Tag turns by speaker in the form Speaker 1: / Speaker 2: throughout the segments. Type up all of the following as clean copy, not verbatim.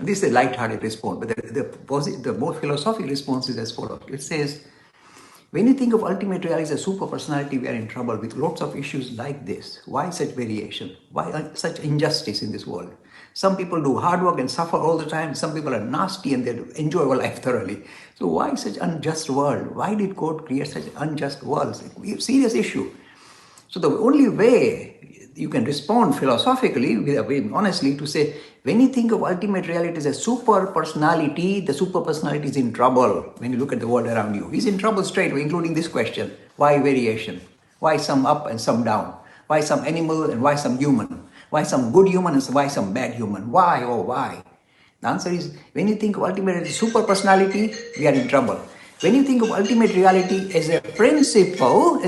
Speaker 1: this is a light-hearted response, but the more philosophical response is as follows. It says, when you think of ultimate reality as a super personality, we are in trouble with lots of issues like this. Why such variation? Why such injustice in this world? Some people do hard work and suffer all the time. Some people are nasty and they enjoy our life thoroughly. So why such unjust world? Why did God create such unjust worlds? It's a serious issue. So the only way you can respond philosophically, honestly, to say, when you think of ultimate reality as a super personality, the super personality is in trouble when you look at the world around you. He's in trouble straight away, including this question. Why variation? Why some up and some down? Why some animal and why some human? Why some good human and why some bad human? Why, oh why? The answer is, when you think of ultimate reality as a super personality, we are in trouble. When you think of ultimate reality as a principle,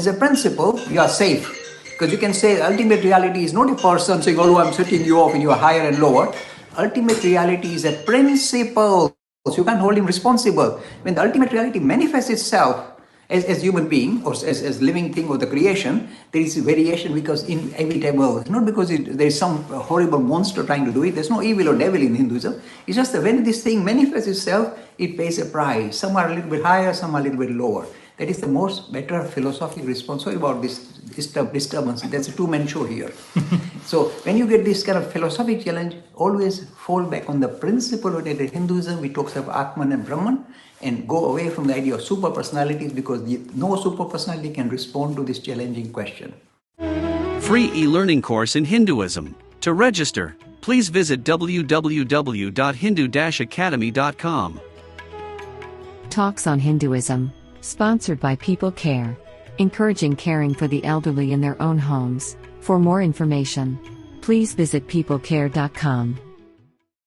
Speaker 1: you are safe. Because you can say ultimate reality is not a person saying, oh, I'm setting you off and you are higher and lower. Ultimate reality is a principle. So you can't hold him responsible. When the ultimate reality manifests itself as human being or as living thing or the creation, there is variation because inevitable. Not because there is some horrible monster trying to do it. There's no evil or devil in Hinduism. It's just that when this thing manifests itself, it pays a price. Some are a little bit higher, some are a little bit lower. That is the most better philosophical response. Sorry about this disturbance. That's a two-man show here. So when you get this kind of philosophical challenge, always fall back on the principle of Hinduism, which talks about Atman and Brahman, and go away from the idea of super personalities, because no super personality can respond to this challenging question.
Speaker 2: Free e-learning course in Hinduism. To register, please visit www.hindu-academy.com.
Speaker 3: Talks on Hinduism. Sponsored by People Care. Encouraging caring for the elderly in their own homes. For more information, please visit peoplecare.com.